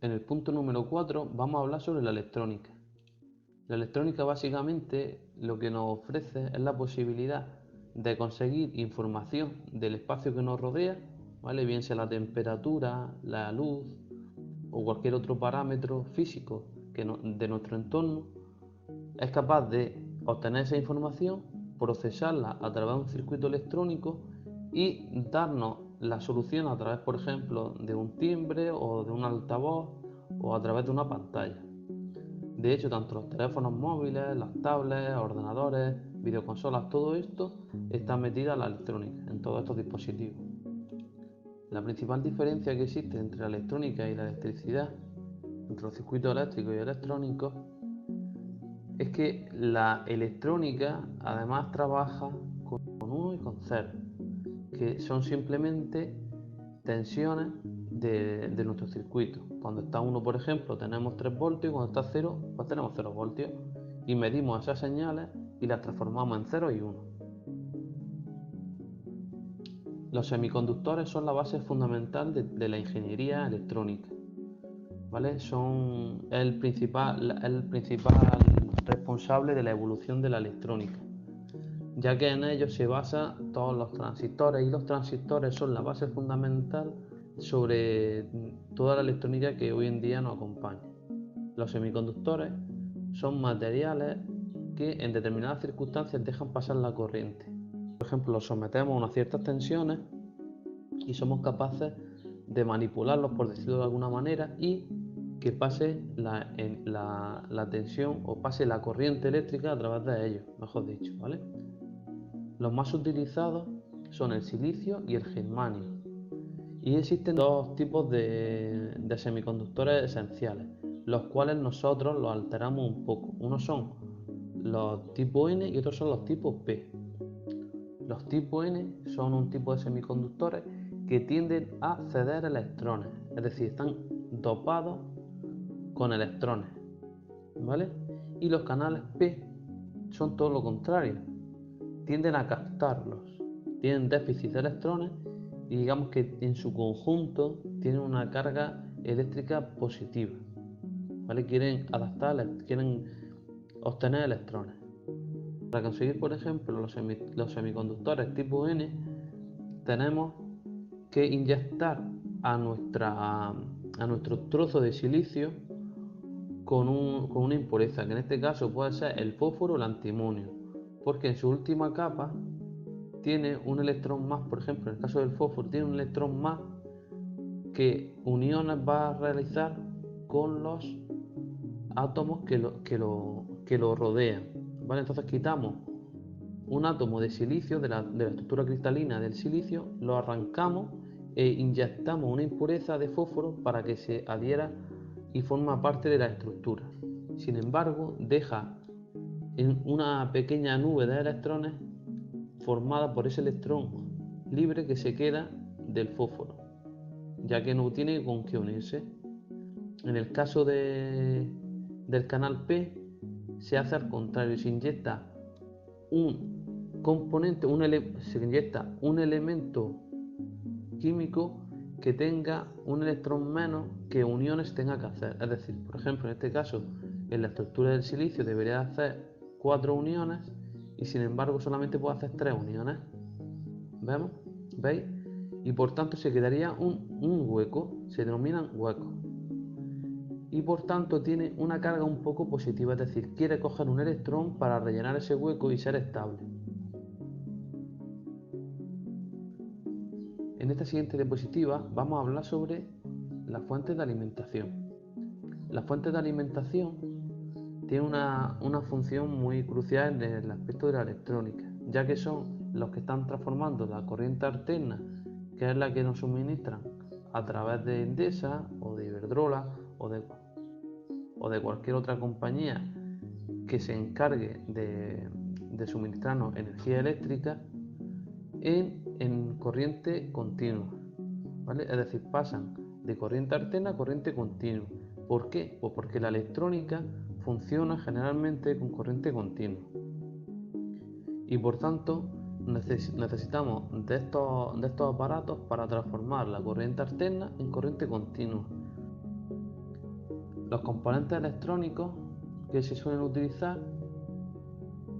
En el punto número 4 vamos a hablar sobre la electrónica. La electrónica básicamente lo que nos ofrece es la posibilidad de conseguir información del espacio que nos rodea, ¿vale? Bien sea la temperatura, la luz o cualquier otro parámetro físico de nuestro entorno. Es capaz de obtener esa información, procesarla a través de un circuito electrónico y darnos la solución a través, por ejemplo, de un timbre o de un altavoz o a través de una pantalla. De hecho, tanto los teléfonos móviles, las tablets, ordenadores, videoconsolas, todo esto está metida en la electrónica, en todos estos dispositivos. La principal diferencia que existe entre la electrónica y la electricidad, entre los circuitos eléctricos y electrónicos, es que la electrónica además trabaja con 1 y con 0, que son simplemente tensiones de nuestro circuito. Cuando está 1, por ejemplo, tenemos 3 voltios, y cuando está 0, pues tenemos 0 voltios. Y medimos esas señales y las transformamos en 0 y 1. Los semiconductores son la base fundamental de la ingeniería electrónica, ¿vale? Son el principal responsable de la evolución de la electrónica, ya que en ellos se basan todos los transistores, y los transistores son la base fundamental sobre toda la electrónica que hoy en día nos acompaña. Los semiconductores son materiales que en determinadas circunstancias dejan pasar la corriente. Por ejemplo, los sometemos a unas ciertas tensiones y somos capaces de manipularlos, por decirlo de alguna manera, y que pase la tensión o pase la corriente eléctrica a través de ellos, mejor dicho, ¿vale? Los más utilizados son el silicio y el germanio. Y existen dos tipos de semiconductores esenciales, los cuales nosotros los alteramos un poco. Unos son los tipo N y otros son los tipos P. Los tipo N son un tipo de semiconductores que tienden a ceder electrones, es decir, están dopados con electrones, ¿vale? Y los canales P son todo lo contrario, tienden a captarlos, tienen déficit de electrones y digamos que en su conjunto tienen una carga eléctrica positiva, ¿vale? Quieren obtener electrones. Para conseguir, por ejemplo, los semiconductores tipo N, tenemos que inyectar a nuestro trozo de silicio con una impureza, que en este caso puede ser el fósforo o el antimonio, porque en su última capa tiene un electrón más. Por ejemplo, en el caso del fósforo tiene un electrón más que uniones va a realizar con los átomos que lo rodean, ¿vale? Entonces quitamos un átomo de silicio de la estructura cristalina del silicio, lo arrancamos e inyectamos una impureza de fósforo para que se adhiera y forma parte de la estructura. Sin embargo, deja en una pequeña nube de electrones formada por ese electrón libre que se queda del fósforo, ya que no tiene con qué unirse. En el caso del canal P se hace al contrario, se inyecta un componente, se inyecta un elemento químico que tenga un electrón menos que uniones tenga que hacer. Es decir, por ejemplo, en este caso, en la estructura del silicio debería hacer 4 uniones y sin embargo solamente puede hacer 3 uniones. ¿Vemos? ¿Veis? Y por tanto se quedaría un hueco, se denominan huecos. Y por tanto tiene una carga un poco positiva, es decir, quiere coger un electrón para rellenar ese hueco y ser estable. En esta siguiente diapositiva vamos a hablar sobre las fuentes de alimentación. Las fuentes de alimentación tienen una función muy crucial en el aspecto de la electrónica, ya que son los que están transformando la corriente alterna, que es la que nos suministran a través de Endesa o de Iberdrola o de cualquier otra compañía que se encargue de suministrarnos energía eléctrica en corriente continua, ¿vale? Es decir, pasan de corriente alterna a corriente continua. ¿Por qué? Pues porque la electrónica funciona generalmente con corriente continua y por tanto necesitamos de estos aparatos para transformar la corriente alterna en corriente continua. Los componentes electrónicos que se suelen utilizar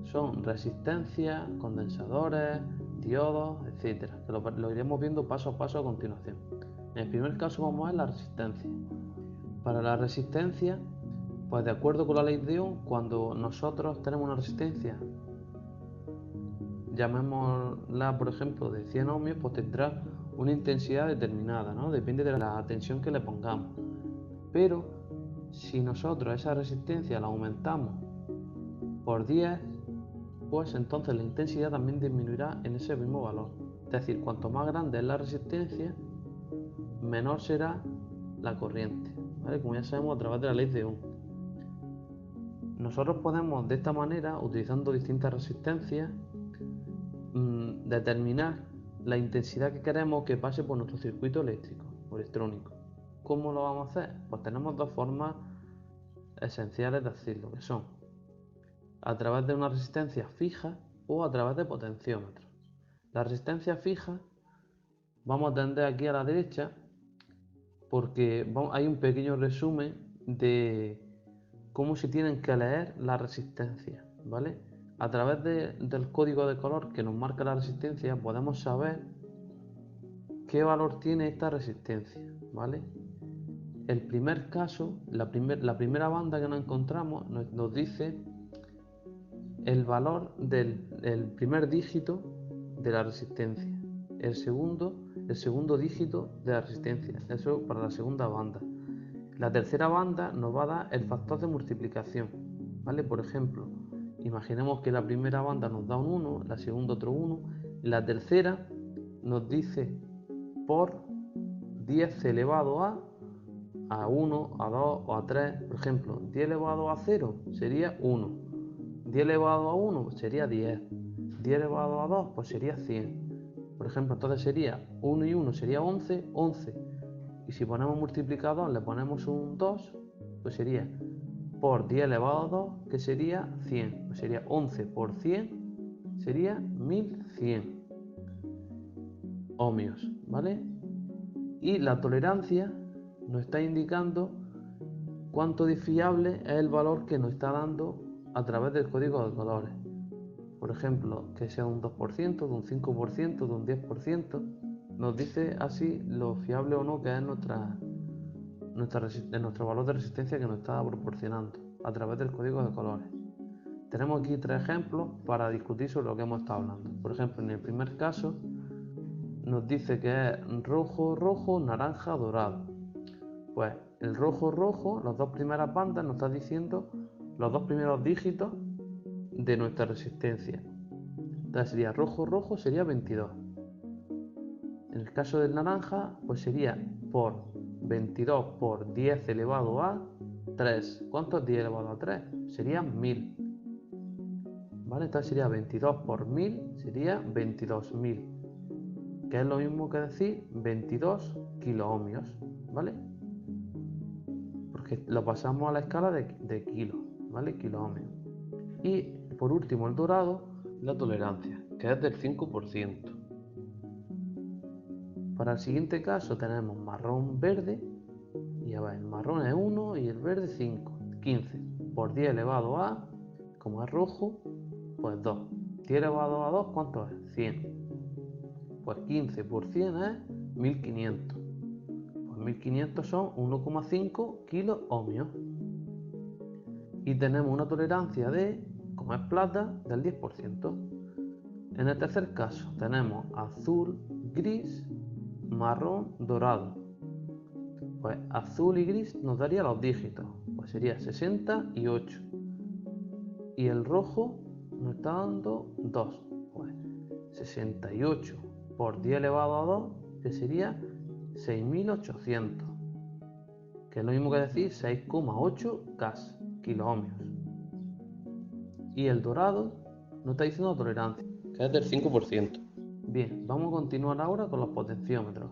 son resistencias, condensadores, diodos, etcétera, que lo iremos viendo paso a paso a continuación. En el primer caso vamos a ver la resistencia. Para la resistencia, pues de acuerdo con la ley de Ohm, cuando nosotros tenemos una resistencia, llamémosla por ejemplo de 100 ohmios, pues tendrá una intensidad determinada, ¿no? Depende de la tensión que le pongamos. Pero si nosotros esa resistencia la aumentamos por 10, pues entonces la intensidad también disminuirá en ese mismo valor. Es decir, cuanto más grande es la resistencia, menor será la corriente, ¿vale? Como ya sabemos a través de la ley de Ohm. Nosotros podemos de esta manera, utilizando distintas resistencias, determinar la intensidad que queremos que pase por nuestro circuito eléctrico o electrónico. ¿Cómo lo vamos a hacer? Pues tenemos dos formas esenciales de hacerlo, que son a través de una resistencia fija o a través de potenciómetros. La resistencia fija, vamos a tender aquí a la derecha porque hay un pequeño resumen de cómo se tienen que leer las resistencias, ¿vale? A través del código de color que nos marca la resistencia podemos saber qué valor tiene esta resistencia, ¿vale? El primer caso, la primera banda que nos encontramos nos dice el valor del primer dígito de la resistencia, el segundo dígito de la resistencia, eso para la segunda banda. La tercera banda nos va a dar el factor de multiplicación, ¿vale? Por ejemplo, imaginemos que la primera banda nos da un 1, la segunda otro 1, la tercera nos dice por 10 elevado a 1, a 2 o a 3, por ejemplo, 10 elevado a 0 sería 1, 10 elevado a 1 sería 10, 10 elevado a 2 pues sería 100. Por ejemplo, entonces sería 1 y 1 sería 11, 11. Y si ponemos multiplicador, le ponemos un 2, pues sería por 10 elevado a 2, que sería 100. Pues sería 11 por 100, sería 1100 ohmios, ¿vale? Y la tolerancia nos está indicando cuánto de fiable es el valor que nos está dando a través del código de colores. Por ejemplo, que sea un 2%, de un 5%, de un 10%, nos dice así lo fiable o no que es nuestro valor de resistencia que nos está proporcionando a través del código de colores. Tenemos aquí tres ejemplos para discutir sobre lo que hemos estado hablando. Por ejemplo, en el primer caso nos dice que es rojo, rojo, naranja, dorado. Pues el rojo, rojo, las dos primeras bandas nos está diciendo los dos primeros dígitos de nuestra resistencia. Entonces sería rojo, rojo, sería 22. En el caso del naranja, pues sería por 22 por 10 elevado a 3. ¿Cuánto es 10 elevado a 3? Serían 1000. ¿Vale? Entonces sería 22 por 1000, sería 22.000. Que es lo mismo que decir 22 kiloohmios. ¿Vale? Porque lo pasamos a la escala de kilos. ¿Vale? Kiloohmios. Y por último, el dorado, la tolerancia, que es del 5%. Para el siguiente caso tenemos marrón, verde, y a ver, el marrón es 1 y el verde 5, 15 por 10 elevado a, como es rojo, pues 2. 10 elevado a 2, ¿cuánto es? 100. Pues 15 por 100 es 1500. Pues 1500 son 1,5 kiloohmios. Y tenemos una tolerancia de, como es plata, del 10%. En el tercer caso tenemos azul, gris, marrón, dorado. Pues azul y gris nos daría los dígitos, pues sería 60 y 8. Y el rojo nos está dando 2, pues 68 por 10 elevado a 2, que sería 6800, que es lo mismo que decir 6,8 gas, kiloohmios. Y el dorado nos está diciendo tolerancia, que es del 5%. Bien, vamos a continuar ahora con los potenciómetros,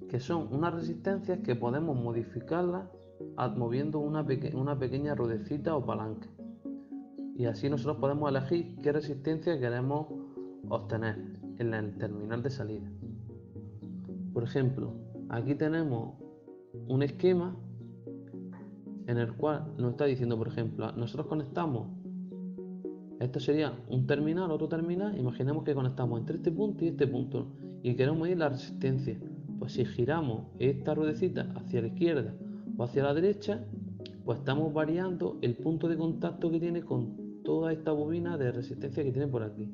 que son unas resistencias que podemos modificarlas moviendo una pequeña ruedecita o palanca. Y así nosotros podemos elegir qué resistencia queremos obtener en el terminal de salida. Por ejemplo, aquí tenemos un esquema en el cual nos está diciendo, por ejemplo, nosotros conectamos, esto sería un terminal, otro terminal, imaginemos que conectamos entre este punto y este punto y queremos medir la resistencia. Pues si giramos esta ruedecita hacia la izquierda o hacia la derecha, pues estamos variando el punto de contacto que tiene con toda esta bobina de resistencia que tiene por aquí.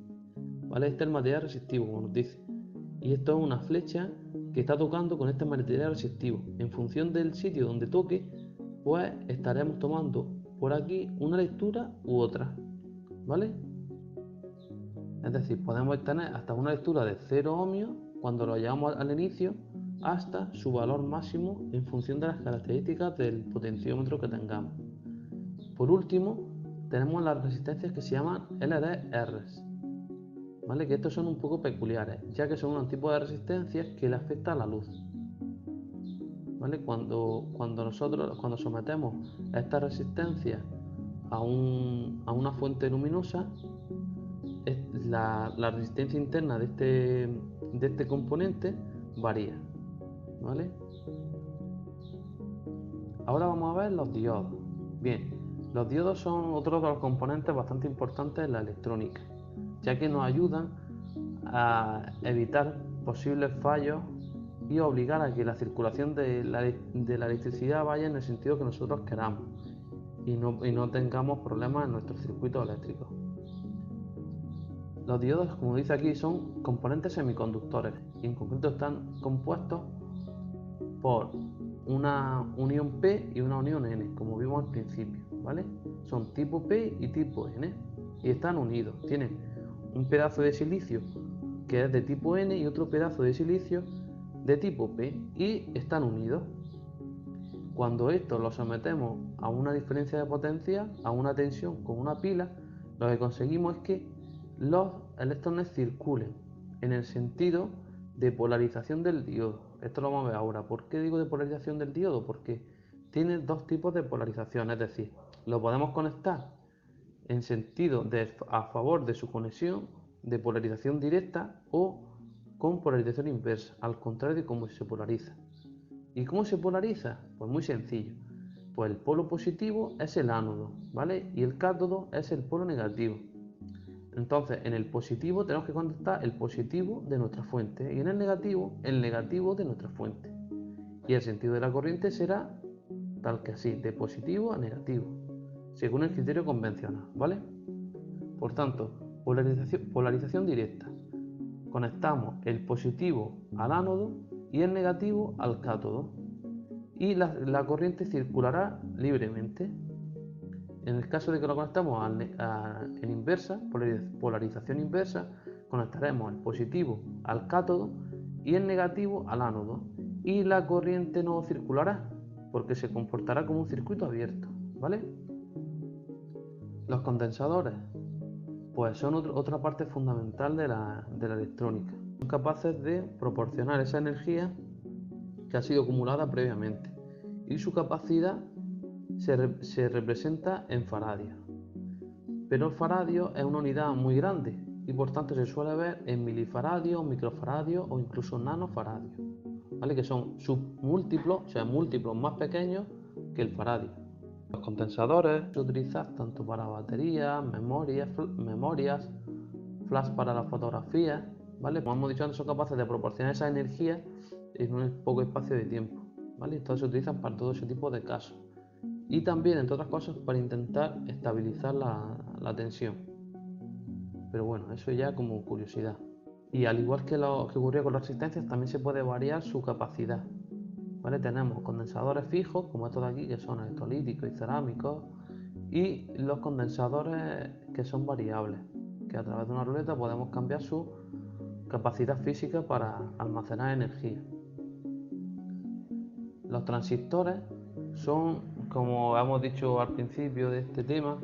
¿Vale? Este es el material resistivo, como nos dice. Y esto es una flecha que está tocando con este material resistivo. En función del sitio donde toque, pues estaremos tomando por aquí una lectura u otra. ¿Vale? Es decir, podemos tener hasta una lectura de 0 ohmios cuando lo llevamos al inicio hasta su valor máximo en función de las características del potenciómetro que tengamos. Por último, tenemos las resistencias que se llaman LDRs, ¿vale? Que estos son un poco peculiares, ya que son un tipo de resistencias que le afecta a la luz. ¿Vale? Cuando sometemos esta resistencia a una fuente luminosa, la resistencia interna de este componente varía. ¿Vale? Ahora vamos a ver los diodos. Bien, los diodos son otro de los componentes bastante importantes en la electrónica, ya que nos ayudan a evitar posibles fallos y obligar a que la circulación de la electricidad vaya en el sentido que nosotros queramos y no tengamos problemas en nuestros circuitos eléctricos. Los diodos, como dice aquí, son componentes semiconductores y en concreto están compuestos por una unión P y una unión N, como vimos al principio, ¿vale? Son tipo P y tipo N y están unidos. Tienen un pedazo de silicio que es de tipo N y otro pedazo de silicio de tipo P y están unidos. Cuando esto lo sometemos a una diferencia de potencia, a una tensión con una pila, lo que conseguimos es que los electrones circulen en el sentido de polarización del diodo. Esto lo vamos a ver ahora. ¿Por qué digo de polarización del diodo? Porque tiene dos tipos de polarización, es decir, lo podemos conectar en sentido a favor de su conexión de polarización directa o con polarización inversa, al contrario de cómo se polariza. ¿Y cómo se polariza? Pues muy sencillo. Pues el polo positivo es el ánodo, ¿vale? Y el cátodo es el polo negativo. Entonces, en el positivo tenemos que contactar el positivo de nuestra fuente y en el negativo de nuestra fuente. Y el sentido de la corriente será tal que así, de positivo a negativo, según el criterio convencional, ¿vale? Por tanto, polarización directa. Conectamos el positivo al ánodo y el negativo al cátodo y la corriente circulará libremente. En el caso de que lo conectemos en inversa, polarización inversa, conectaremos el positivo al cátodo y el negativo al ánodo y la corriente no circulará porque se comportará como un circuito abierto, ¿vale? Los condensadores pues son otra parte fundamental de la electrónica. Son capaces de proporcionar esa energía que ha sido acumulada previamente y su capacidad se representa en faradios. Pero el faradio es una unidad muy grande y por tanto se suele ver en milifaradios, microfaradios o incluso nanofaradios, ¿vale? Que son submúltiplos, o sea, múltiplos más pequeños que el faradio. Los condensadores se utilizan tanto para baterías, memorias, flash para la fotografía, ¿vale? Como hemos dicho antes, son capaces de proporcionar esa energía en un poco espacio de tiempo, ¿vale? Entonces se utilizan para todo ese tipo de casos. Y también, entre otras cosas, para intentar estabilizar la tensión. Pero bueno, eso ya como curiosidad. Y al igual que lo que ocurría con las resistencias, también se puede variar su capacidad. ¿Vale? Tenemos condensadores fijos, como estos de aquí, que son electrolíticos y cerámicos, y los condensadores que son variables, que a través de una ruleta podemos cambiar su capacidad física para almacenar energía. Los transistores son, como hemos dicho al principio de este tema,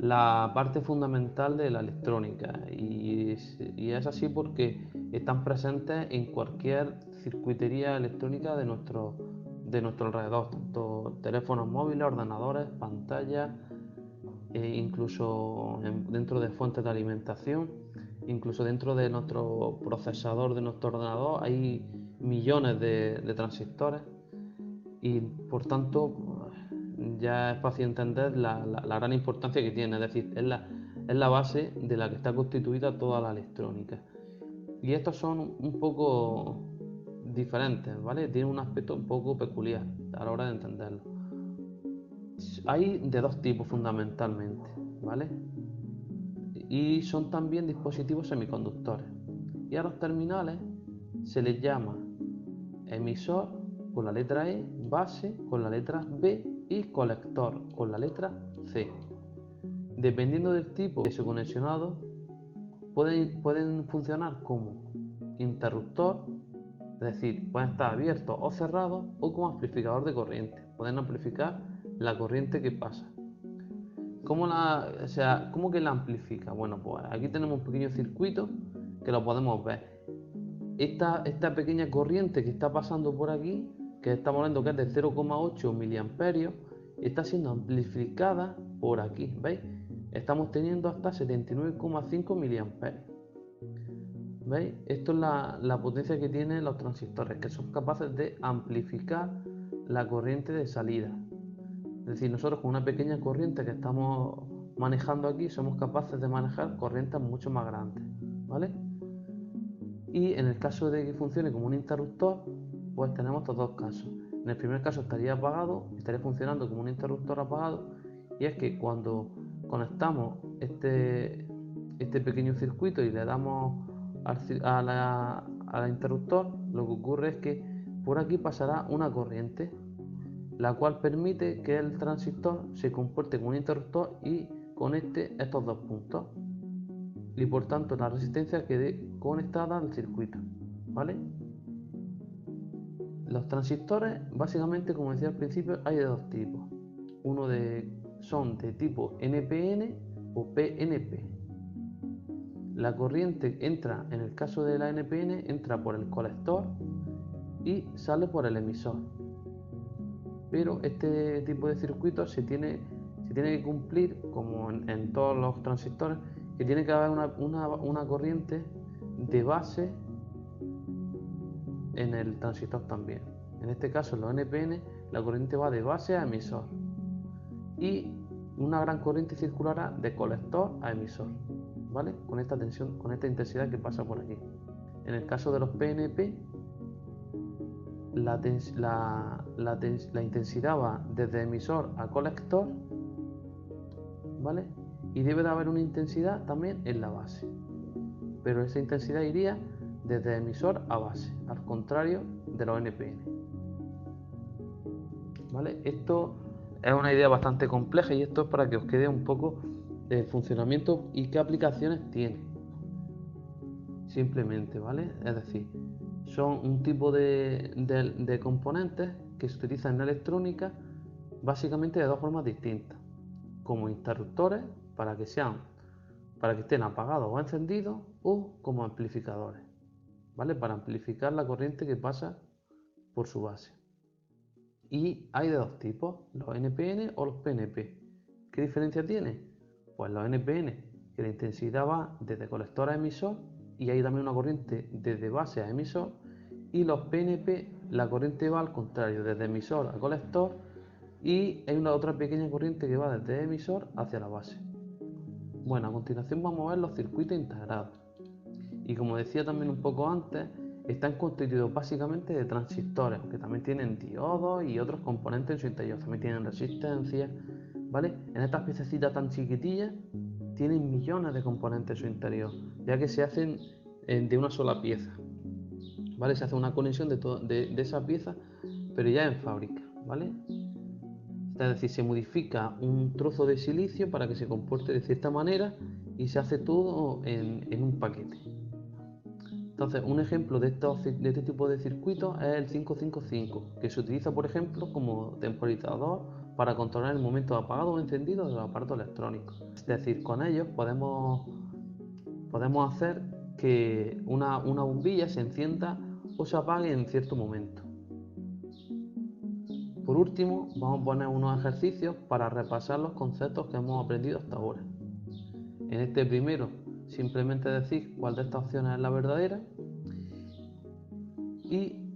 la parte fundamental de la electrónica y es así porque están presentes en cualquier circuitería electrónica de nuestro alrededor, tanto teléfonos móviles, ordenadores, pantallas, incluso dentro de fuentes de alimentación, incluso dentro de nuestro procesador de nuestro ordenador hay millones de transistores y por tanto ya es fácil entender la gran importancia que tiene, es decir, es la base de la que está constituida toda la electrónica. Y estos son un poco diferentes, ¿vale? Tienen un aspecto un poco peculiar a la hora de entenderlo. Hay de dos tipos fundamentalmente, ¿vale? Y son también dispositivos semiconductores. Y a los terminales se les llama emisor con la letra E, base con la letra B y colector con la letra C. Dependiendo del tipo de su conexionado, pueden funcionar como interruptor, es decir, pueden estar abiertos o cerrados, o como amplificador de corriente. Pueden amplificar la corriente que pasa. ¿Cómo que la amplifica? Bueno, pues aquí tenemos un pequeño circuito que lo podemos ver. Esta pequeña corriente que está pasando por aquí, que estamos hablando que es de 0,8 miliamperios, está siendo amplificada por aquí, ¿veis? Estamos teniendo hasta 79,5 miliamperios. ¿Veis? Esto es la potencia que tienen los transistores, que son capaces de amplificar la corriente de salida. Es decir, nosotros con una pequeña corriente que estamos manejando aquí somos capaces de manejar corrientes mucho más grandes, ¿vale? Y en el caso de que funcione como un interruptor, pues tenemos estos dos casos. En el primer caso estaría apagado, estaría funcionando como un interruptor apagado, y es que cuando conectamos este pequeño circuito y le damos al interruptor, lo que ocurre es que por aquí pasará una corriente, la cual permite que el transistor se comporte como un interruptor y conecte estos dos puntos, y por tanto la resistencia quede conectada al circuito, ¿vale? Los transistores, básicamente, como decía al principio, hay de dos tipos. Son de tipo NPN o PNP. La corriente entra, en el caso de la NPN, entra por el colector y sale por el emisor. Pero este tipo de circuitos se tiene que cumplir, como en todos los transistores, que tiene que haber una corriente de base en el transistor también. En este caso, en los NPN, la corriente va de base a emisor y una gran corriente circulará de colector a emisor, ¿vale? Con esta tensión, con esta intensidad que pasa por aquí. En el caso de los PNP, la intensidad va desde emisor a colector, ¿vale? Y debe de haber una intensidad también en la base, pero esa intensidad iría desde emisor a base, al contrario de los NPN, ¿vale? Esto es una idea bastante compleja y esto es para que os quede un poco el funcionamiento y qué aplicaciones tiene, simplemente, ¿vale? Es decir, son un tipo de componentes que se utilizan en electrónica básicamente de dos formas distintas, como interruptores para que estén apagados o encendidos, o como amplificadores, ¿vale? Para amplificar la corriente que pasa por su base. Y hay de dos tipos, los NPN o los PNP. ¿Qué diferencia tiene? Pues los NPN, que la intensidad va desde colector a emisor y hay también una corriente desde base a emisor, y los PNP, la corriente va al contrario, desde emisor a colector, y hay una otra pequeña corriente que va desde emisor hacia la base. Bueno, a continuación vamos a ver los circuitos integrados. Y como decía también un poco antes, están constituidos básicamente de transistores, que también tienen diodos y otros componentes en su interior, también tienen resistencia, ¿vale? En estas piececitas tan chiquitillas tienen millones de componentes en su interior, ya que se hacen de una sola pieza, ¿vale? Se hace una conexión de esa pieza, pero ya en fábrica, ¿vale? Es decir, se modifica un trozo de silicio para que se comporte de cierta manera y se hace todo en un paquete. Entonces, un ejemplo de este tipo de circuitos es el 555, que se utiliza, por ejemplo, como temporizador para controlar el momento de apagado o encendido de los aparatos electrónicos. Es decir, con ellos podemos hacer que una bombilla se encienda o se apague en cierto momento. Por último, vamos a poner unos ejercicios para repasar los conceptos que hemos aprendido hasta ahora. En este primero, simplemente decir cuál de estas opciones es la verdadera, y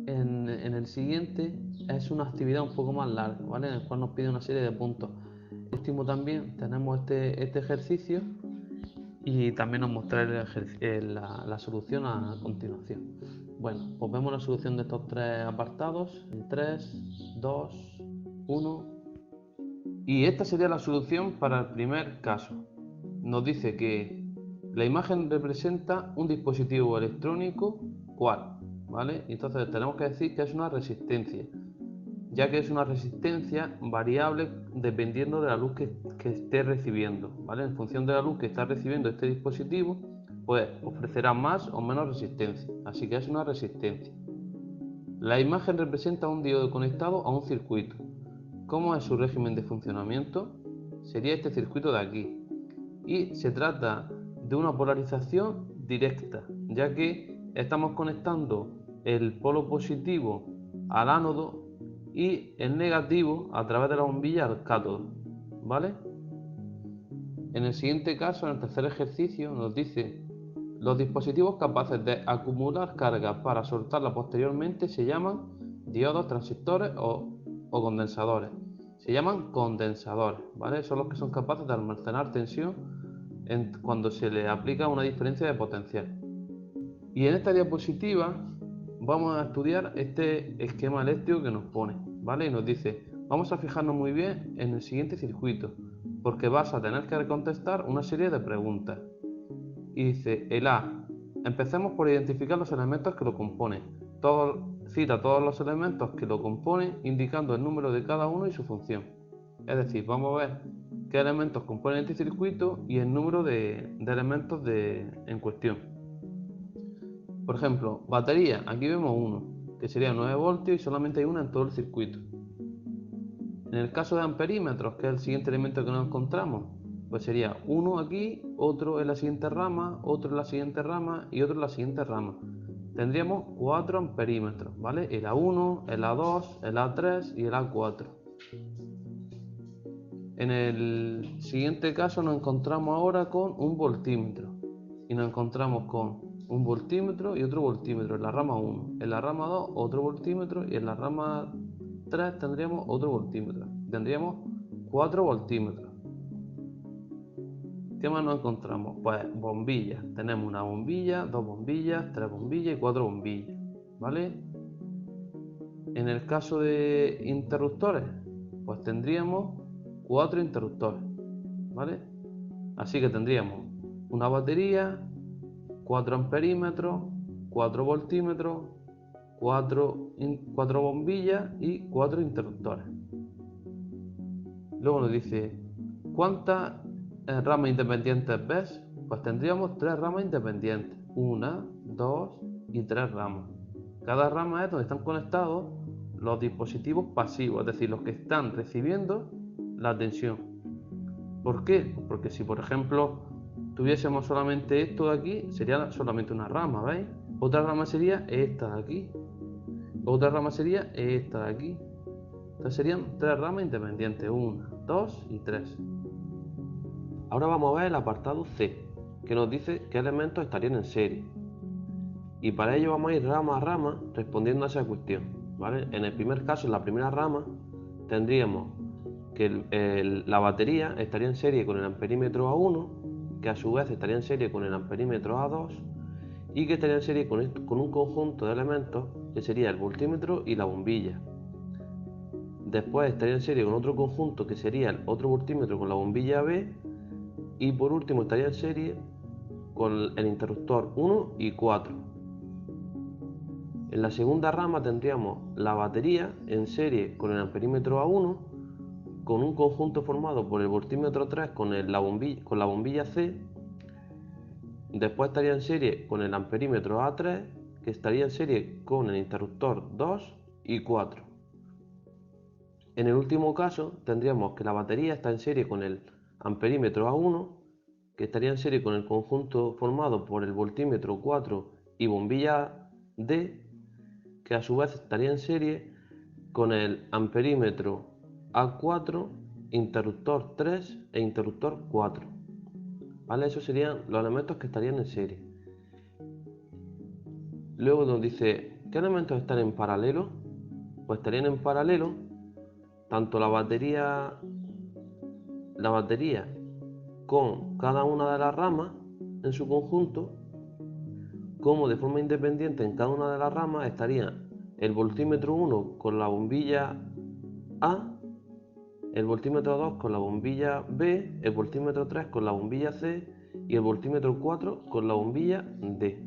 en el siguiente es una actividad un poco más larga, ¿vale? En el cual nos pide una serie de puntos. Por último también tenemos este ejercicio y también os mostraré la solución a continuación. Bueno, pues vemos la solución de estos tres apartados en 3, 2, 1. Y esta sería la solución para el primer caso. Nos dice que la imagen representa un dispositivo electrónico, ¿cuál? ¿Vale? Entonces tenemos que decir que es una resistencia, ya que es una resistencia variable dependiendo de la luz que esté recibiendo, ¿vale? En función de la luz que está recibiendo este dispositivo, pues ofrecerá más o menos resistencia, así que es una resistencia. La imagen representa un diodo conectado a un circuito. ¿Cómo es su régimen de funcionamiento? Sería este circuito de aquí. Y se trata de una polarización directa, ya que estamos conectando el polo positivo al ánodo y el negativo a través de la bombilla al cátodo, ¿vale? En el siguiente caso, en el tercer ejercicio, nos dice: los dispositivos capaces de acumular carga para soltarla posteriormente se llaman diodos, transistores o condensadores. Se llaman condensadores, ¿vale? Son los que son capaces de almacenar tensión cuando se le aplica una diferencia de potencial. Y en esta diapositiva vamos a estudiar este esquema eléctrico que nos pone, ¿vale? Y nos dice: vamos a fijarnos muy bien en el siguiente circuito, porque vas a tener que contestar una serie de preguntas. Y dice el A: empecemos por identificar los elementos que lo componen. Cita todos los elementos que lo componen, indicando el número de cada uno y su función. Es decir, vamos a ver qué elementos componen este circuito y el número de elementos en cuestión. Por ejemplo, batería, aquí vemos uno, que sería 9 voltios y solamente hay una en todo el circuito. En el caso de amperímetros, que es el siguiente elemento que nos encontramos, pues sería uno aquí, otro en la siguiente rama, otro en la siguiente rama y otro en la siguiente rama. Tendríamos 4 amperímetros, ¿vale? El A1, el A2, el A3 y el A4. En el siguiente caso nos encontramos ahora con un voltímetro y nos encontramos con un voltímetro y otro voltímetro en la rama 1, en la rama 2 otro voltímetro y en la rama 3 tendríamos otro voltímetro. Tendríamos 4 voltímetros. ¿Qué más nos encontramos? Pues bombillas. Tenemos una bombilla, 2 bombillas, 3 bombillas y 4 bombillas, ¿vale? En el caso de interruptores, pues tendríamos 4 interruptores, ¿vale? Así que tendríamos una batería, 4 amperímetros, 4 voltímetros, 4 bombillas y 4 interruptores. Luego nos dice: ¿cuántas ramas independientes ves? Pues tendríamos 3 ramas independientes, 1, 2 y 3 ramas. Cada rama es donde están conectados los dispositivos pasivos, es decir, los que están recibiendo la tensión. ¿Por qué? Porque si por ejemplo tuviésemos solamente esto de aquí, sería solamente una rama, ¿veis? Otra rama sería esta de aquí, otra rama sería esta de aquí. Entonces serían 3 ramas independientes, 1, 2 y 3. Ahora vamos a ver el apartado C, que nos dice qué elementos estarían en serie. Y para ello vamos a ir rama a rama respondiendo a esa cuestión, ¿vale? En el primer caso, en la primera rama, tendríamos que la batería estaría en serie con el amperímetro A1, que a su vez estaría en serie con el amperímetro A2 y que estaría en serie con un conjunto de elementos que sería el voltímetro y la bombilla. Después estaría en serie con otro conjunto que sería el otro voltímetro con la bombilla B y por último estaría en serie con el interruptor 1 y 4. En la segunda rama tendríamos la batería en serie con el amperímetro A1 con un conjunto formado por el voltímetro 3 con la bombilla C. Después estaría en serie con el amperímetro A3, que estaría en serie con el interruptor 2 y 4. En el último caso tendríamos que la batería está en serie con el amperímetro A1, que estaría en serie con el conjunto formado por el voltímetro 4 y bombilla D, que a su vez estaría en serie con el amperímetro A4, interruptor 3 e interruptor 4. ¿Vale? Esos serían los elementos que estarían en serie. Luego nos dice: ¿qué elementos están en paralelo? pues estarían en paralelo tanto la batería con cada una de las ramas en su conjunto, como de forma independiente en cada una de las ramas estarían el voltímetro 1 con la bombilla A, el voltímetro 2 con la bombilla B, el voltímetro 3 con la bombilla C y el voltímetro 4 con la bombilla D.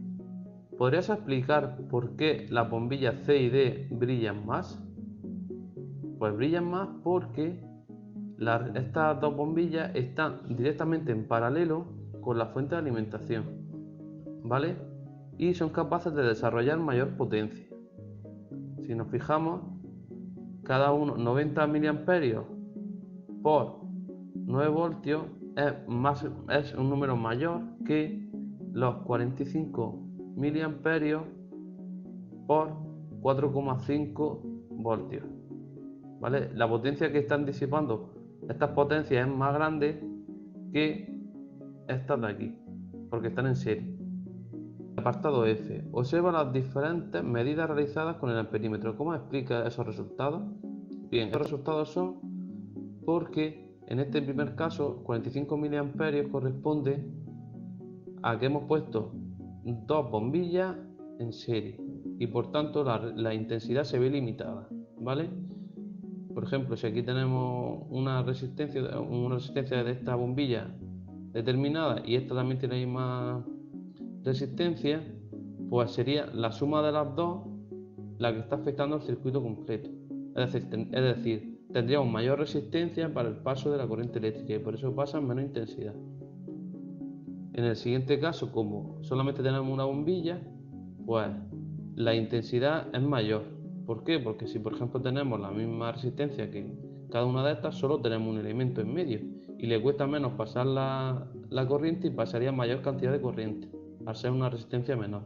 ¿Podrías explicar por qué las bombillas C y D brillan más? Pues brillan más porque estas dos bombillas están directamente en paralelo con la fuente de alimentación, ¿vale? Y son capaces de desarrollar mayor potencia. Si nos fijamos, cada uno 90 miliamperios por 9 voltios es un número mayor que los 45 miliamperios por 4,5 voltios, ¿vale? La potencia que están disipando estas potencias es más grande que estas de aquí, porque están en serie. Apartado F. Observa las diferentes medidas realizadas con el amperímetro. ¿Cómo explica esos resultados? Bien, estos resultados son porque en este primer caso 45 miliamperios corresponde a que hemos puesto dos bombillas en serie y por tanto la intensidad se ve limitada, ¿vale? Por ejemplo, si aquí tenemos una resistencia de esta bombilla determinada y esta también tiene la misma resistencia, pues sería la suma de las dos la que está afectando al circuito completo. Es decir, tendríamos mayor resistencia para el paso de la corriente eléctrica y por eso pasa menos intensidad. En el siguiente caso, como solamente tenemos una bombilla, pues la intensidad es mayor. ¿Por qué? Porque si por ejemplo tenemos la misma resistencia que cada una de estas, solo tenemos un elemento en medio y le cuesta menos pasar la corriente y pasaría mayor cantidad de corriente al ser una resistencia menor.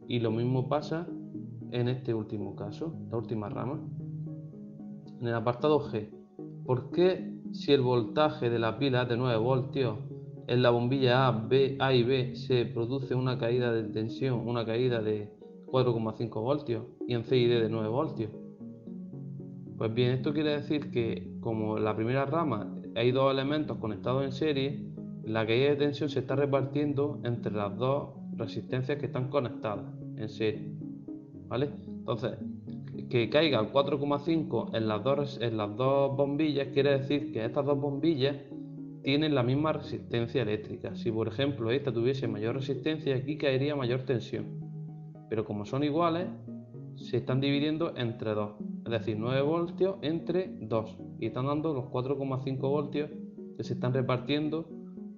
Y lo mismo pasa en este último caso, la última rama. En el apartado G, ¿por qué si el voltaje de la pila es de 9 voltios en la bombilla A y B se produce una caída de tensión, una caída de 4,5 voltios y en C y D de 9 voltios? Pues bien, esto quiere decir que como en la primera rama hay dos elementos conectados en serie, la caída de tensión se está repartiendo entre las dos resistencias que están conectadas en serie, ¿vale? Entonces, que caiga el 4,5 en las dos bombillas quiere decir que estas dos bombillas tienen la misma resistencia eléctrica. Si por ejemplo esta tuviese mayor resistencia, aquí caería mayor tensión, pero como son iguales se están dividiendo entre 2, es decir, 9 voltios entre 2 y están dando los 4,5 voltios que se están repartiendo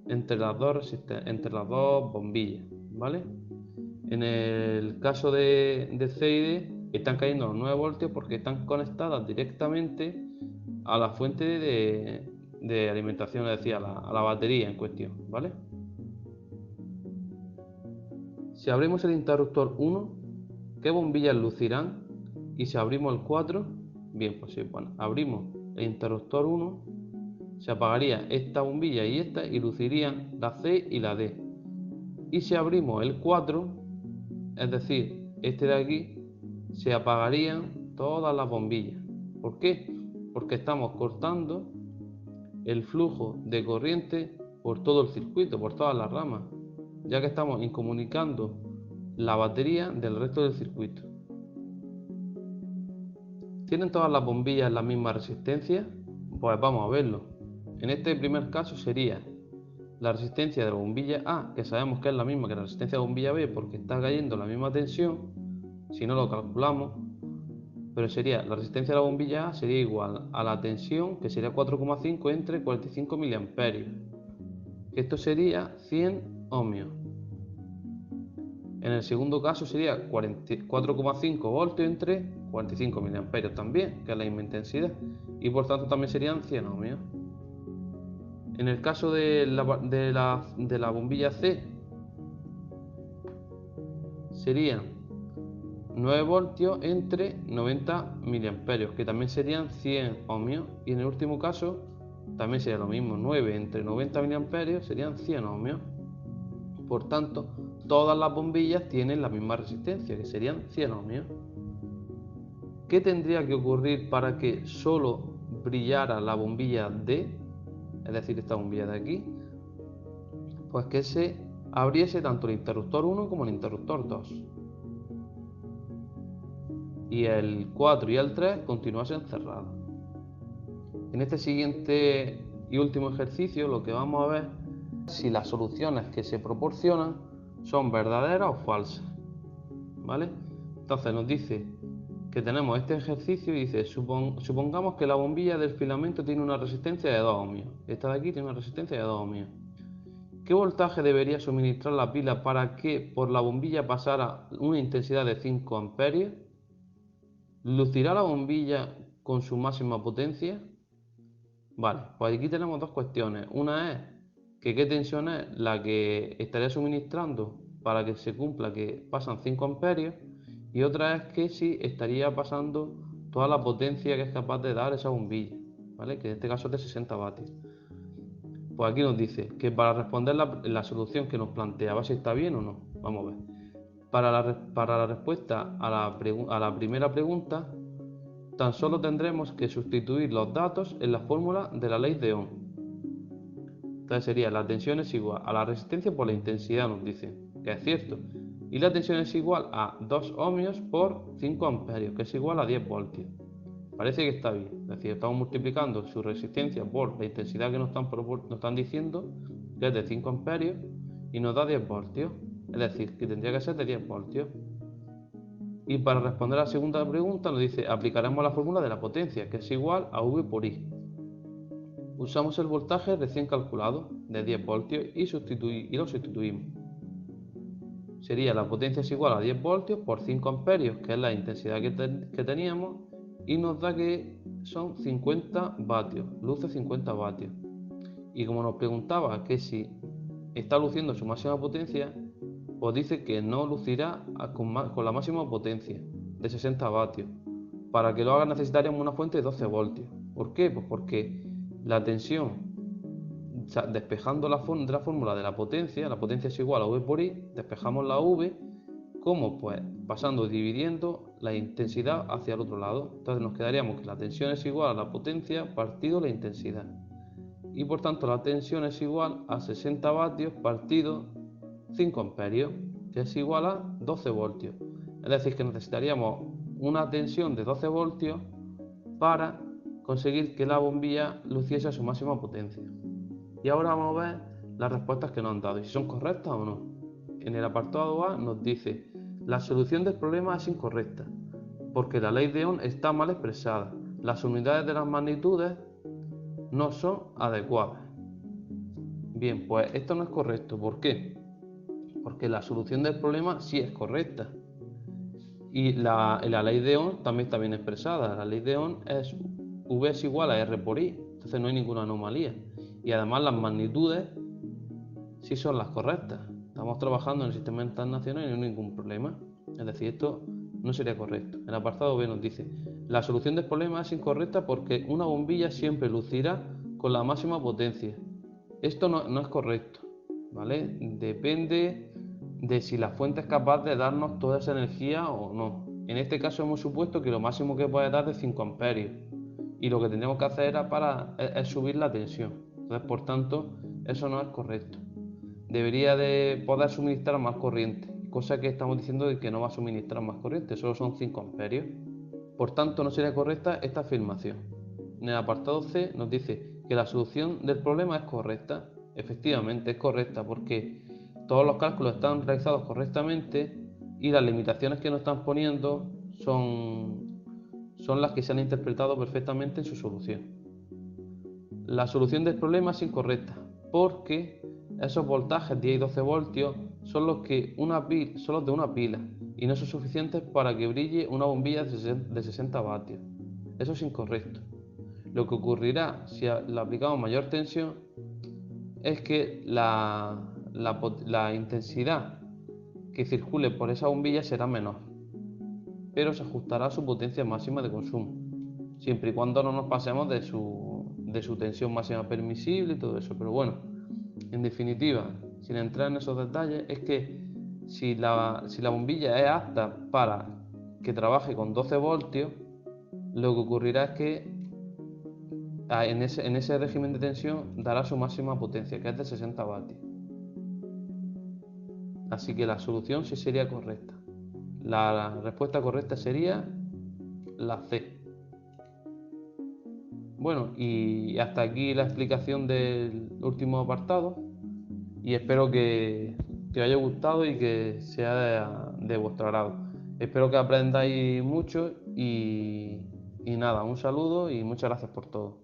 entre las dos bombillas, ¿vale? En el caso de C y D están cayendo los 9 voltios porque están conectadas directamente a la fuente de alimentación, es decir, a la batería en cuestión, ¿vale? Si abrimos el interruptor 1, ¿qué bombillas lucirán? Y si abrimos el 4, bien, pues sí, bueno, abrimos el interruptor 1, se apagaría esta bombilla y esta y lucirían la C y la D. Y si abrimos el 4, es decir, este de aquí, se apagarían todas las bombillas. ¿Por qué? Porque estamos cortando el flujo de corriente por todo el circuito, por todas las ramas, ya que estamos incomunicando la batería del resto del circuito. ¿Tienen todas las bombillas la misma resistencia? Pues vamos a verlo. En este primer caso sería la resistencia de la bombilla A, que sabemos que es la misma que la resistencia de la bombilla B porque está cayendo la misma tensión, si no lo calculamos, pero sería la resistencia de la bombilla A sería igual a la tensión, que sería 4,5 entre 45 miliamperios, que esto sería 100 ohmios. En el segundo caso sería 4,5 voltios entre 45 miliamperios también, que es la misma intensidad, y por tanto también serían 100 ohmios. En el caso de la bombilla C serían 9 voltios entre 90 miliamperios, que también serían 100 ohmios, y en el último caso también sería lo mismo, 9 entre 90 miliamperios serían 100 ohmios. Por tanto, todas las bombillas tienen la misma resistencia, que serían 100 ohmios. ¿Qué tendría que ocurrir para que solo brillara la bombilla D? Es decir, esta bombilla de aquí. Pues que se abriese tanto el interruptor 1 como el interruptor 2. Y el 4 y el 3 continuasen cerrados. En este siguiente y último ejercicio lo que vamos a ver es si las soluciones que se proporcionan son verdaderas o falsas. ¿Vale? Entonces nos dice que tenemos este ejercicio y dice, supongamos que la bombilla del filamento tiene una resistencia de 2 ohmios. Esta de aquí tiene una resistencia de 2 ohmios. ¿Qué voltaje debería suministrar la pila para que por la bombilla pasara una intensidad de 5 amperios? ¿Lucirá la bombilla con su máxima potencia? Vale, pues aquí tenemos dos cuestiones. Una es que qué tensión es la que estaría suministrando para que se cumpla que pasan 5 amperios, y otra es que si estaría pasando toda la potencia que es capaz de dar esa bombilla, ¿vale? Que en este caso es de 60 vatios. Pues aquí nos dice que para responder la solución que nos plantea, a ver si está bien o no. Vamos a ver. Para la respuesta a la primera pregunta, tan solo tendremos que sustituir los datos en la fórmula de la ley de Ohm. Entonces sería la tensión es igual a la resistencia por la intensidad, nos dice, que es cierto. Y la tensión es igual a 2 ohmios por 5 amperios, que es igual a 10 voltios. Parece que está bien. Es decir, estamos multiplicando su resistencia por la intensidad que nos están diciendo, que es de 5 amperios, y nos da 10 voltios. Es decir, que tendría que ser de 10 voltios. Y para responder a la segunda pregunta nos dice, aplicaremos la fórmula de la potencia, que es igual a V por I. Usamos el voltaje recién calculado, de 10 voltios, y lo sustituimos. Sería la potencia es igual a 10 voltios por 5 amperios, que es la intensidad que teníamos, y nos da que son 50 vatios, luce 50 vatios. Y como nos preguntaba que si está luciendo su máxima potencia, pues dice que no lucirá con la máxima potencia de 60 vatios. Para que lo haga necesitaríamos una fuente de 12 voltios. ¿Por qué? Pues porque la tensión, despejando la fórmula de la potencia es igual a V por I, despejamos la V, ¿cómo? Pues pasando, dividiendo la intensidad hacia el otro lado. Entonces nos quedaríamos que la tensión es igual a la potencia partido la intensidad. Y por tanto la tensión es igual a 60 vatios partido 5 amperios, que es igual a 12 voltios. Es decir, que necesitaríamos una tensión de 12 voltios para conseguir que la bombilla luciese a su máxima potencia. Y ahora vamos a ver las respuestas que nos han dado y si son correctas o no. En el apartado A nos dice, la solución del problema es incorrecta, porque la ley de Ohm está mal expresada. Las unidades de las magnitudes no son adecuadas. Bien, pues esto no es correcto. ¿Por qué? Porque la solución del problema sí es correcta. Y la ley de Ohm también está bien expresada. La ley de Ohm es V es igual a R por I, entonces no hay ninguna anomalía. Y además las magnitudes sí son las correctas. Estamos trabajando en el sistema internacional y no hay ningún problema. Es decir, esto no sería correcto. El apartado B nos dice, la solución del problema es incorrecta porque una bombilla siempre lucirá con la máxima potencia. Esto no es correcto, ¿vale? Depende de si la fuente es capaz de darnos toda esa energía o no. En este caso hemos supuesto que lo máximo que puede dar es 5 amperios y lo que tendríamos que hacer es subir la tensión. Entonces, por tanto, eso no es correcto. Debería de poder suministrar más corriente, cosa que estamos diciendo de que no va a suministrar más corriente, solo son 5 amperios. Por tanto, no sería correcta esta afirmación. En el apartado C nos dice que la solución del problema es correcta. Efectivamente es correcta porque todos los cálculos están realizados correctamente y las limitaciones que nos están poniendo son las que se han interpretado perfectamente en su solución. La solución del problema es incorrecta porque esos voltajes 10 y 12 voltios son los de una pila y no son suficientes para que brille una bombilla de 60 vatios. Eso es incorrecto. Lo que ocurrirá si le aplicamos mayor tensión es que la intensidad que circule por esa bombilla será menor, pero se ajustará a su potencia máxima de consumo, siempre y cuando no nos pasemos de su tensión máxima permisible y todo eso. Pero bueno, en definitiva, sin entrar en esos detalles, es que si la bombilla es apta para que trabaje con 12 voltios, lo que ocurrirá es que en ese régimen de tensión dará su máxima potencia, que es de 60 vatios. Así que la solución sí sería correcta. La respuesta correcta sería la C. Bueno, y hasta aquí la explicación del último apartado, y espero que os haya gustado y que sea de vuestro agrado. Espero que aprendáis mucho y nada, un saludo y muchas gracias por todo.